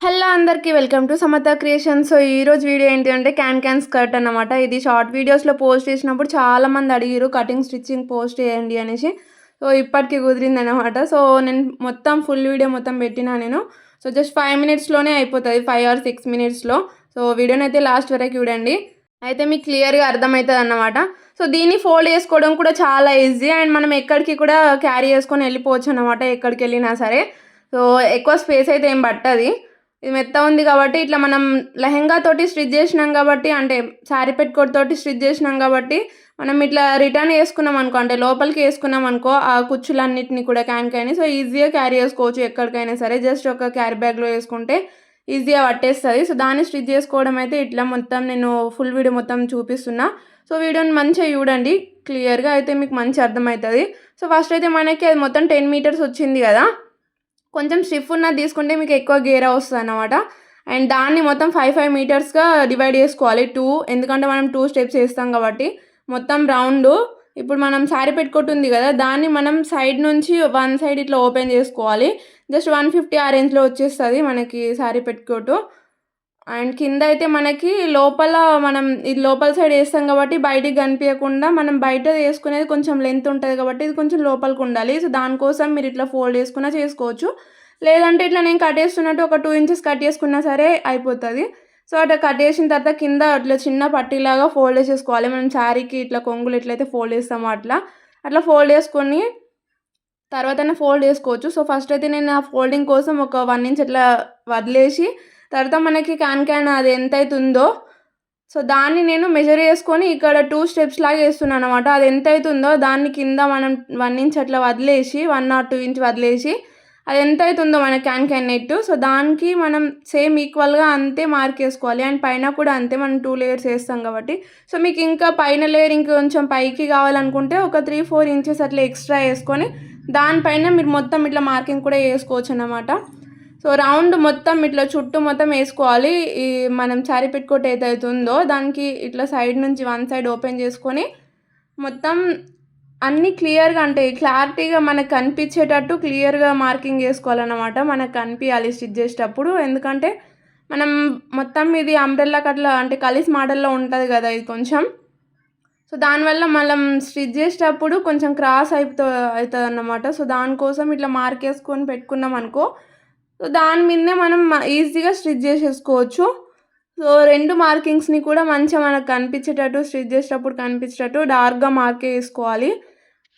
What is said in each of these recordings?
Hello అందరికీ welcome to Samata creation. So ఈరోజు video ఏంటి అంటే క్యాన్ స్కర్ట్ అన్నమాట. ఇది షార్ట్ వీడియోస్లో పోస్ట్ చేసినప్పుడు చాలామంది అడిగారు కటింగ్ స్టిచ్చింగ్ పోస్ట్ చేయండి అనేసి. సో ఇప్పటికి కుదిరింది అనమాట. సో నేను మొత్తం ఫుల్ వీడియో మొత్తం పెట్టినా నేను. సో జస్ట్ 5 మినిట్స్లోనే అయిపోతుంది, 5 or 6 మినిట్స్లో. సో వీడియోని అయితే లాస్ట్ వరకు చూడండి, అయితే మీకు క్లియర్గా అర్థమవుతుంది అన్నమాట. సో దీన్ని ఫోల్డ్ చేసుకోవడం కూడా చాలా ఈజీ అండ్ మనం ఎక్కడికి కూడా క్యారీ చేసుకొని వెళ్ళిపోవచ్చు అనమాట, ఎక్కడికి వెళ్ళినా సరే. సో ఎక్కువ స్పేస్ అయితే ఏం పట్టది. ఇది మెత్త ఉంది కాబట్టి ఇట్లా మనం లెహెంగా తోటి స్టిచ్ చేసినాం కాబట్టి, అంటే శారీ పెట్టుకోట్ తోటి స్టిచ్ చేసినాం కాబట్టి మనం ఇట్లా రిటర్న్ వేసుకున్నాం అనుకో, అంటే లోపలికి వేసుకున్నాం అనుకో ఆ కుచ్చులన్నిటిని కూడా క్యాన్కైనా, సో ఈజీగా క్యారీ చేసుకోవచ్చు ఎక్కడికైనా సరే. జస్ట్ ఒక క్యారీ బ్యాగ్లో వేసుకుంటే ఈజీగా పట్టేస్తుంది. సో దాన్ని స్టిచ్ చేసుకోవడం అయితే ఇట్లా మొత్తం నేను ఫుల్ వీడియో మొత్తం చూపిస్తున్నా. సో వీడియోని మంచిగా చూడండి క్లియర్గా, అయితే మీకు మంచి అర్థమవుతుంది. సో ఫస్ట్ అయితే మనకి అది మొత్తం 10 మీటర్స్ వచ్చింది కదా. కొంచెం స్టిఫ్ ఉన్నది తీసుకుంటే మీకు ఎక్కువ గేరా వస్తుంది అన్నమాట. అండ్ దాన్ని మొత్తం 5 మీటర్స్గా డివైడ్ చేసుకోవాలి 2, ఎందుకంటే మనం 2 స్టెప్స్ వేస్తాం కాబట్టి. మొత్తం రౌండ్ ఇప్పుడు మనం శారీ పెట్టుకుంటుంది కదా, దాన్ని మనం సైడ్ నుంచి 1 సైడ్ ఇట్లా ఓపెన్ చేసుకోవాలి. జస్ట్ 150 ఆ రేంజ్లో వచ్చేస్తుంది మనకి శారీ పెట్టుకోటు. అండ్ కింద అయితే మనకి లోపల మనం ఇది లోపల సైడ్ వేస్తాం కాబట్టి బయటికి కనిపించకుండా, మనం బయట వేసుకునేది కొంచెం లెంత్ ఉంటుంది కాబట్టి ఇది కొంచెం లోపలికి ఉండాలి. సో దానికోసం మీరు ఇట్లా ఫోల్డ్ చేసుకున్నా చేసుకోవచ్చు, లేదంటే ఇట్లా నేను కట్ చేస్తున్నట్టు ఒక 2 ఇంచెస్ కట్ చేసుకున్నా సరే అయిపోతుంది. సో అట్లా కట్ చేసిన తర్వాత కింద అట్లా చిన్న పట్టీలాగా ఫోల్డ్ చేసేసుకోవాలి. మనం శారీకి ఇట్లా కొంగులు ఎట్లయితే ఫోల్డ్ చేస్తామో అట్లా ఫోల్డ్ చేసుకొని తర్వాత ఫోల్డ్ చేసుకోవచ్చు. సో ఫస్ట్ అయితే నేను ఆ ఫోల్డింగ్ కోసం ఒక 1 ఇంచ్ అట్లా వదిలేసి, తర్వాత మనకి క్యాన్ అది ఎంత అవుతుందో సో దాన్ని నేను మెజర్ చేసుకొని ఇక్కడ 2 స్టెప్స్ లాగా వేస్తున్నాను అనమాట. అది ఎంత అవుతుందో దాన్ని కింద మనం 1 ఇంచ్ అట్లా వదిలేసి, 1 or 2 ఇంచ్ వదిలేసి, అది ఎంత అవుతుందో మన క్యాన్ నెట్, సో దానికి మనం సేమ్ ఈక్వల్గా అంతే మార్క్ వేసుకోవాలి. అండ్ పైన కూడా అంతే, మనం 2 లేయర్స్ వేస్తాం కాబట్టి. సో మీకు ఇంకా పైన లేయర్ ఇంకొంచెం పైకి కావాలనుకుంటే ఒక 3-4 ఇంచెస్ అట్లా ఎక్స్ట్రా వేసుకొని దానిపైన మీరు మొత్తం ఇట్లా మార్కింగ్ కూడా వేసుకోవచ్చు అన్నమాట. సో రౌండ్ మొత్తం ఇట్లా చుట్టూ మొత్తం వేసుకోవాలి. ఈ మనం శారీ పెట్టుకోట్ ఏదైతే ఉందో దానికి ఇట్లా సైడ్ నుంచి 1 సైడ్ ఓపెన్ చేసుకొని మొత్తం అన్నీ క్లియర్గా, అంటే క్లారిటీగా మనకు కనిపించేటట్టు క్లియర్గా మార్కింగ్ వేసుకోవాలన్నమాట. మనకు కనిపించాలి స్టిచ్ చేసేటప్పుడు, ఎందుకంటే మనం మొత్తం ఇది అంబ్రెల్లా అట్లా అంటే కలిసి మోడల్లో ఉంటుంది కదా ఇది కొంచెం. సో దానివల్ల మనం స్టిచ్ చేసేటప్పుడు కొంచెం క్రాస్ అవుతుంది అన్నమాట. సో దానికోసం ఇట్లా మార్క్ వేసుకొని పెట్టుకున్నాం అనుకో, సో దాని మీదనే మనం ఈజీగా స్టిచ్ చేసేసుకోవచ్చు. సో 2 మార్కింగ్స్ని కూడా మంచిగా మనకు కనిపించేటట్టు, స్టిచ్ చేసేటప్పుడు కనిపించేటట్టు డార్క్గా మార్క్ వేసుకోవాలి.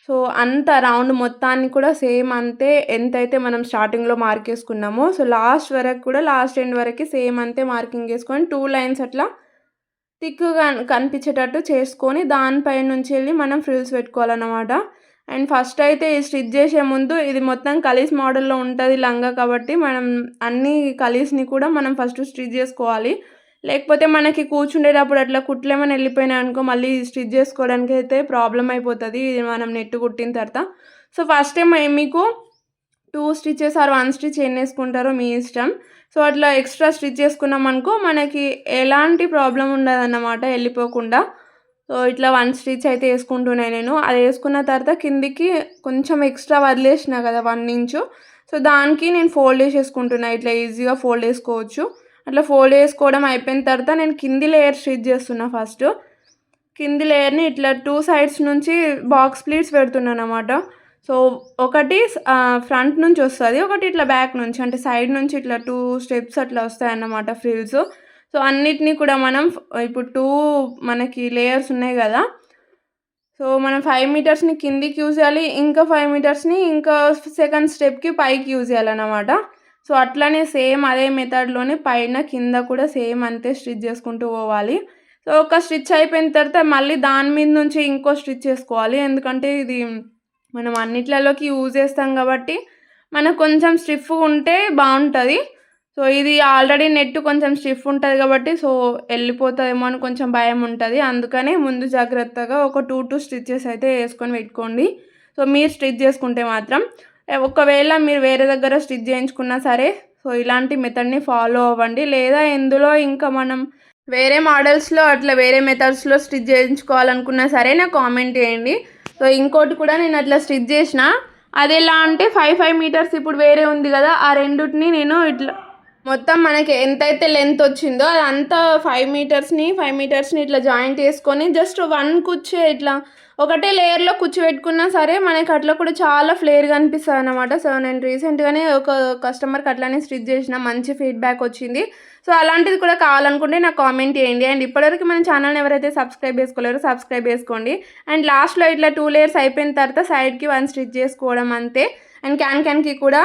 సో అంత రౌండ్ మొత్తాన్ని కూడా సేమ్ అంతే ఎంతైతే మనం స్టార్టింగ్లో మార్క్ వేసుకున్నామో, సో లాస్ట్ వరకు కూడా లాస్ట్ ఎండ్ వరకు సేమ్ అంతే మార్కింగ్ వేసుకొని 2 లైన్స్ అట్లా థిక్గా కనిపించేటట్టు చేసుకొని దానిపై నుంచి వెళ్ళి మనం ఫ్రిల్స్ పెట్టుకోవాలన్నమాట. అండ్ ఫస్ట్ అయితే ఈ స్టిచ్ చేసే ముందు ఇది మొత్తం కలీస్ మోడల్లో ఉంటుంది లంగా కాబట్టి మనం అన్ని కలీస్ని కూడా మనం ఫస్ట్ స్టిచ్ చేసుకోవాలి. లేకపోతే మనకి కూర్చుండేటప్పుడు అట్లా కుట్లేమని వెళ్ళిపోయినాయి అనుకో, మళ్ళీ స్టిచ్ చేసుకోవడానికి అయితే ప్రాబ్లం అయిపోతుంది ఇది మనం నెట్ కుట్టిన తర్వాత. సో ఫస్ట్ టైం మీకు 2 స్టిచెస్ ఆర్ 1 స్టిచ్ ఎన్ని వేసుకుంటారో మీ ఇష్టం. సో అట్లా ఎక్స్ట్రా స్టిచ్ చేసుకున్నాం అనుకో మనకి ఎలాంటి ప్రాబ్లం ఉండదు అన్నమాట వెళ్ళిపోకుండా. సో ఇట్లా 1 స్టిచ్ అయితే వేసుకుంటున్నాను నేను. అది వేసుకున్న తర్వాత కిందికి కొంచెం ఎక్స్ట్రా వదిలేసిన కదా 1 ఇంచు, సో దానికి నేను ఫోల్డ్ చేసేసుకుంటున్నాను. ఇట్లా ఈజీగా ఫోల్డ్ చేసుకోవచ్చు. అట్లా ఫోల్డ్ చేసుకోవడం అయిపోయిన తర్వాత నేను కింది లేయర్ స్టిచ్ చేస్తున్నా. ఫస్ట్ కింది లేయర్ని ఇట్లా 2 సైడ్స్ నుంచి బాక్స్ ప్లీట్స్ పెడుతున్నాను అన్నమాట. సో ఒకటి ఫ్రంట్ నుంచి వస్తుంది, ఒకటి ఇట్లా బ్యాక్ నుంచి, అంటే సైడ్ నుంచి ఇట్లా 2 స్టెప్స్ అట్లా వస్తాయి అన్నమాట ఫ్రిల్స్. సో అన్నిటినీ కూడా మనం ఇప్పుడు 2 మనకి లేయర్స్ ఉన్నాయి కదా, సో మనం 5 మీటర్స్ని కిందికి యూజ్ చేయాలి, ఇంకా 5 మీటర్స్ని ఇంకా సెకండ్ స్టెప్కి పైకి యూజ్ చేయాలన్నమాట. సో అట్లనే సేమ్ అదే మెథడ్లోనే పైన కింద కూడా సేమ్ అంతే స్టిచ్ చేసుకుంటూ పోవాలి. సో ఒక స్టిచ్ అయిపోయిన తర్వాత మళ్ళీ దాని మీద నుంచి ఇంకో స్టిచ్ చేసుకోవాలి, ఎందుకంటే ఇది మనం అన్నిట్లలోకి యూజ్ చేస్తాం కాబట్టి మనకు కొంచెం స్టిఫ్గా ఉంటే బాగుంటుంది. సో ఇది ఆల్రెడీ నెట్ కొంచెం స్టిఫ్ ఉంటుంది కాబట్టి సో వెళ్ళిపోతుందేమో అని కొంచెం భయం ఉంటుంది, అందుకనే ముందు జాగ్రత్తగా ఒక 2 స్టిచెస్ అయితే వేసుకొని పెట్టుకోండి. సో మీరు స్టిచ్ చేసుకుంటే మాత్రం, ఒకవేళ మీరు వేరే దగ్గర స్టిచ్ చేయించుకున్నా సరే సో ఇలాంటి మెథడ్ని ఫాలో అవ్వండి. లేదా ఇందులో ఇంకా మనం వేరే మోడల్స్లో అట్లా వేరే మెథడ్స్లో స్టిచ్ చేయించుకోవాలనుకున్నా సరే నాకు కామెంట్ చేయండి. సో ఇంకోటి కూడా నేను అట్లా స్టిచ్ చేసిన, అది ఎలా అంటే 5 మీటర్స్ ఇప్పుడు వేరే ఉంది కదా, ఆ రెండుటిని నేను ఇట్లా మొత్తం మనకి ఎంతైతే లెంత్ వచ్చిందో అదంతా 5 మీటర్స్ని ఇట్లా జాయింట్ చేసుకొని జస్ట్ వన్ కుచ్చే ఇట్లా ఒకటే లేయర్లో కూర్చోబెట్టుకున్నా సరే మనకి అట్లా కూడా చాలా ఫ్లేర్గా అనిపిస్తుంది అనమాట. సో నేను రీసెంట్గానే ఒక కస్టమర్కి అట్లానే స్టిచ్ చేసిన, మంచి ఫీడ్బ్యాక్ వచ్చింది. సో అలాంటిది కూడా కావాలనుకుంటే నాకు కామెంట్ చేయండి. అండ్ ఇప్పటివరకు మన ఛానల్ని ఎవరైతే సబ్స్క్రైబ్ చేసుకోలేరో సబ్స్క్రైబ్ చేసుకోండి. అండ్ లాస్ట్లో ఇట్లా 2 లేయర్స్ అయిపోయిన తర్వాత సైడ్కి 1 స్టిచ్ చేసుకోవడం అంతే. అండ్ క్యాన్కి కూడా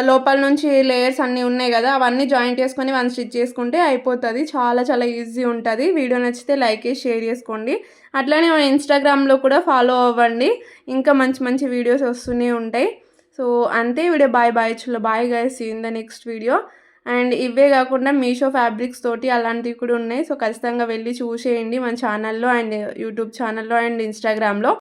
లోపల నుంచి లేయర్స్ అన్నీ ఉన్నాయి కదా, అవన్నీ జాయింట్ చేసుకొని 1 స్టిచ్ చేసుకుంటే అయిపోతుంది. చాలా చాలా ఈజీ ఉంటుంది. వీడియో నచ్చితే లైక్ చేసి షేర్ చేసుకోండి. అట్లానే మన ఇన్స్టాగ్రామ్లో కూడా ఫాలో అవ్వండి. ఇంకా మంచి మంచి వీడియోస్ వస్తూనే ఉంటాయి. సో అంతే video. Bye guys, see in the next video. And ఇవే కాకుండా మీషో ఫ్యాబ్రిక్స్ తోటి అలాంటివి కూడా ఉన్నాయి. సో ఖచ్చితంగా వెళ్ళి చూసేయండి మన ఛానల్లో అండ్ యూట్యూబ్ ఛానల్లో అండ్ ఇన్స్టాగ్రామ్లో.